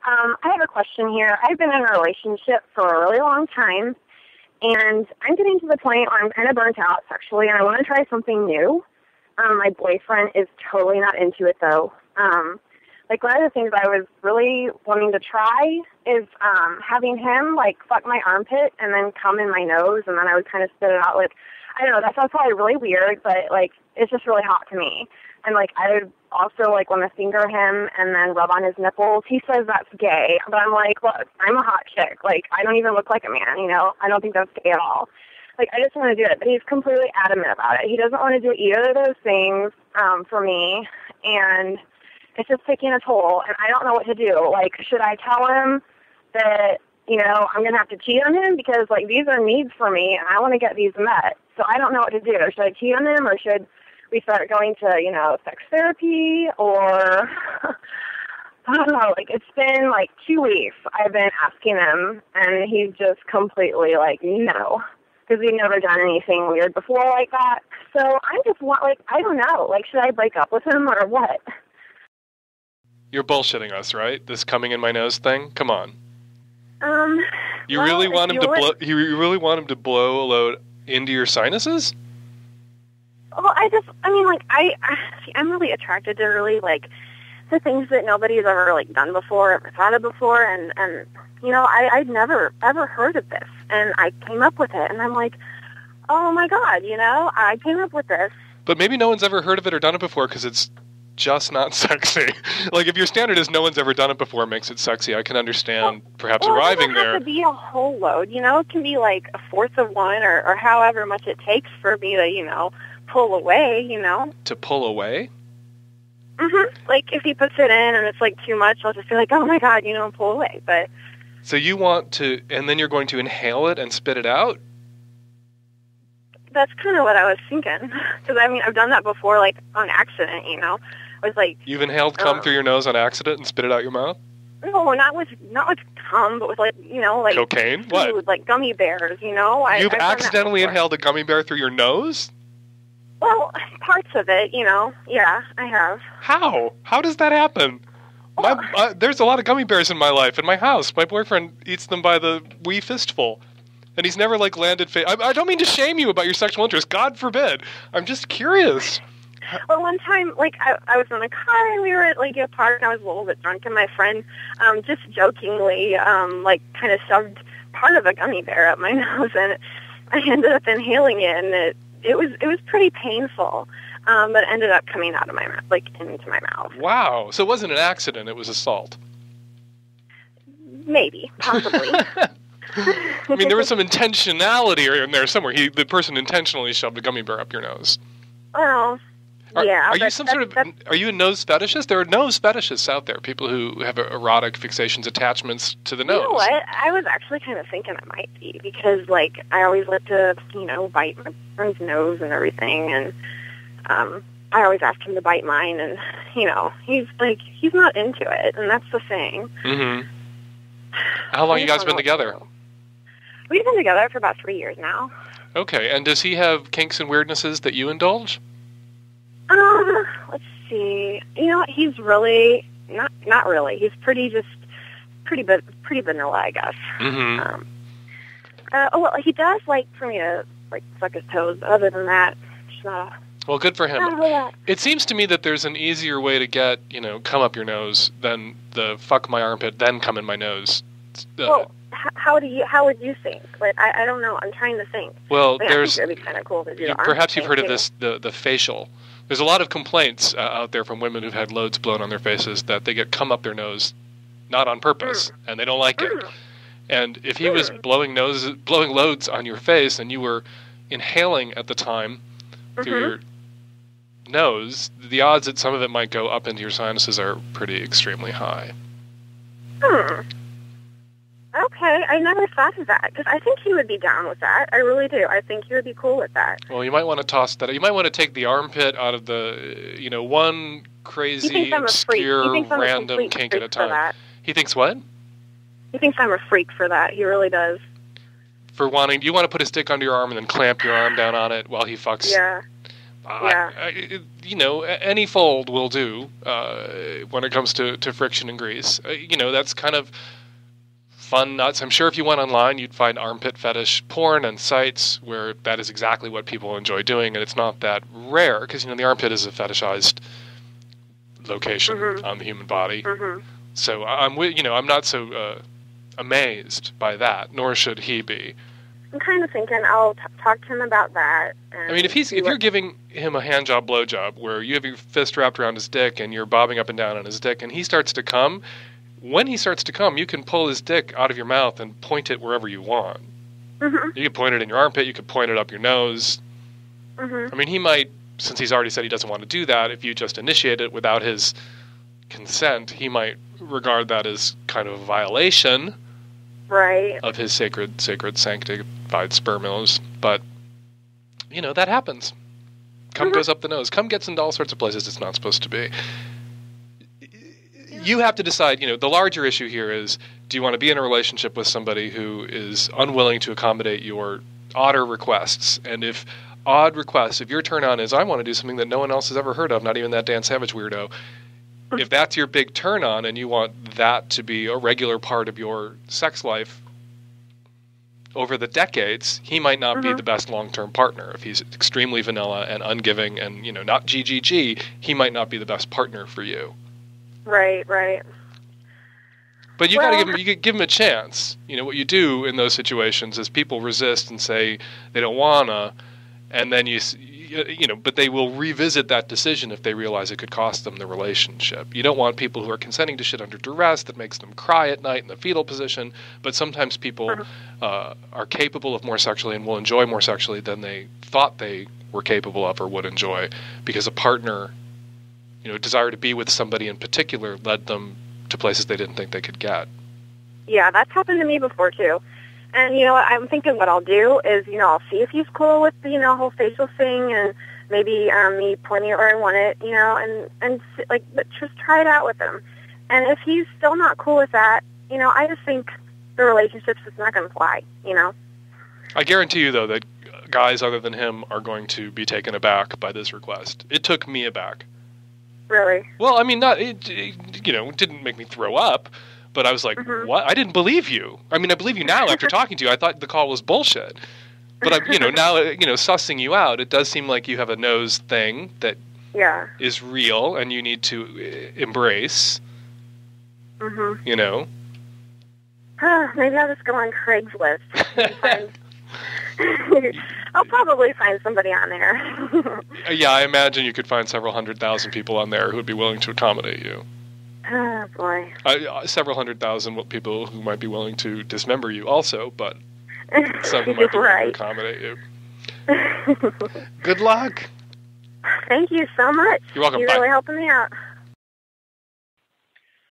I have a question here. I've been in a relationship for a really long time, and I'm getting to the point where I'm kind of burnt out sexually, and I want to try something new. My boyfriend is totally not into it, though. One of the things I was really wanting to try is having him, fuck my armpit and then come in my nose, and then I would kind of spit it out. I don't know, that sounds probably really weird, but, it's just really hot to me. And, I would also, want to finger him and then rub on his nipples. He says that's gay, but I'm like, look, I'm a hot chick. I don't even look like a man, I don't think that's gay at all. I just want to do it, but he's completely adamant about it. He doesn't want to do either of those things for me, and it's just taking a toll, and I don't know what to do. Should I tell him that, I'm going to have to cheat on him? Because, these are needs for me, and I want to get these met. So I don't know what to do. Should I cheat on him, or should we start going to, sex therapy, or I don't know. It's been 2 weeks I've been asking him, and he's just completely no, because we've never done anything weird before like that. So I just want, I don't know. Should I break up with him or what? You're bullshitting us, right? This coming in my nose thing? Come on. You well, really want him to blow? You really want him to blow a load into your sinuses? Well, I'm really attracted to really the things that nobody's ever done before, ever thought of before, and I'd never ever heard of this, and I came up with it, and I'm like, oh my God, I came up with this. But maybe no one's ever heard of it or done it before because it's just not sexy. If your standard is no one's ever done it before makes it sexy, I can understand perhaps arriving there. It doesn't have to be a whole load, it can be a fourth of one or however much it takes for me to, pull away, To pull away? Mm-hmm. If he puts it in and it's too much, I'll just be oh my God, pull away. But so you want to, and then you're going to inhale it and spit it out? That's kind of what I was thinking. Because, I've done that before, on accident, I was You've inhaled cum through your nose on accident and spit it out your mouth? No, not with cum, but with, cocaine? Food, what? Gummy bears, You've accidentally inhaled a gummy bear through your nose? Well, parts of it, yeah, I have. How? How does that happen? There's a lot of gummy bears in my life, in my house. My boyfriend eats them by the wee fistful. And he's never, landed... I don't mean to shame you about your sexual interest. God forbid. I'm just curious. Well, one time, I was in a car, and we were at, a park, and I was a little bit drunk, and my friend, just jokingly, kind of shoved part of a gummy bear up my nose, and I ended up inhaling it, and it was pretty painful, but it ended up coming out of my mouth, into my mouth. Wow. So it wasn't an accident, it was assault. Maybe. Possibly. There was some intentionality in there somewhere. The person intentionally shoved a gummy bear up your nose. Well, yeah. Are you are you a nose fetishist? There are nose fetishists out there, people who have erotic fixations, attachments to the nose. You know what? I was actually kind of thinking it might be, because, I always like to, bite my friend's nose and everything, and I always ask him to bite mine, and, he's not into it, and that's the thing. Mm-hmm. How long you guys been together? We've been together for about 3 years now. Okay, and does he have kinks and weirdnesses that you indulge? Let's see. He's really not really. He's pretty vanilla, I guess. Mm-hmm. Well, he does like for me to suck his toes. Other than that, it's not. Well, good for him. It seems to me that there's an easier way to get come up your nose than the fuck my armpit, then come in my nose. Well, how would you think? I don't know. I'm trying to think. Well, I think it'd be kind of cool to do. Perhaps you've heard of this, the facial. There's a lot of complaints out there from women who've had loads blown on their faces that they get cum up their nose, not on purpose, and they don't like it. And if he was blowing loads on your face, and you were inhaling at the time through your nose, the odds that some of it might go up into your sinuses are pretty extremely high. Okay, I never thought of that, because I think he would be down with that. I really do. I think he would be cool with that. Well, you might want to toss that. You might want to take the armpit out of the, one crazy, obscure, random kink at a time. He thinks what? He thinks I'm a freak for that. He really does. For wanting, you want to put his dick under your arm and then clamp your arm down on it while he fucks? Yeah. Any fold will do when it comes to friction and grease. That's kind of fun nuts. I'm sure if you went online, you'd find armpit fetish porn and sites where that is exactly what people enjoy doing, and it's not that rare because the armpit is a fetishized location on the human body. So I'm not so amazed by that, nor should he be. I'm kind of thinking I'll talk to him about that. If you're giving him a hand job, blow job, where you have your fist wrapped around his dick and you're bobbing up and down on his dick, and he starts to come, when he starts to come, you can pull his dick out of your mouth and point it wherever you want. You can point it in your armpit, you could point it up your nose. He might, since he's already said he doesn't want to do that, if you just initiate it without his consent, he might regard that as kind of a violation of his sacred sanctified spermos. But, that happens. Cum goes up the nose. Cum gets into all sorts of places it's not supposed to be. You have to decide, the larger issue here is, do you want to be in a relationship with somebody who is unwilling to accommodate your odder requests? And if your turn on is, I want to do something that no one else has ever heard of, not even that Dan Savage weirdo, if that's your big turn on and you want that to be a regular part of your sex life over the decades, he might not be the best long-term partner. If he's extremely vanilla and ungiving and, not GGG, he might not be the best partner for you. Right. But you give him a chance. What you do in those situations is people resist and say they don't wanna, and then but they will revisit that decision if they realize it could cost them the relationship. You don't want people who are consenting to shit under duress that makes them cry at night in the fetal position, but sometimes people are capable of more sexually and will enjoy more sexually than they thought they were capable of or would enjoy, because a partner, a desire to be with somebody in particular led them to places they didn't think they could get. Yeah, that's happened to me before, too. And, I'm thinking what I'll do is, I'll see if he's cool with the, whole facial thing, and maybe me pointing it where I want it, and but just try it out with him. And if he's still not cool with that, I just think the relationship's just not going to fly, I guarantee you, though, that guys other than him are going to be taken aback by this request. It took me aback. Really? Well, it didn't make me throw up. But I was like, what? I didn't believe you. I believe you now after talking to you. I thought the call was bullshit. But, now, sussing you out, it does seem like you have a nose thing that is real and you need to embrace. Maybe I'll just go on Craigslist and find... I'll probably find somebody on there. Yeah, I imagine you could find several 100,000 people on there who would be willing to accommodate you. Oh, boy. Several 100,000 people who might be willing to dismember you also, but some who might be willing to accommodate you. Good luck. Thank you so much. You're welcome. You're really helping me out.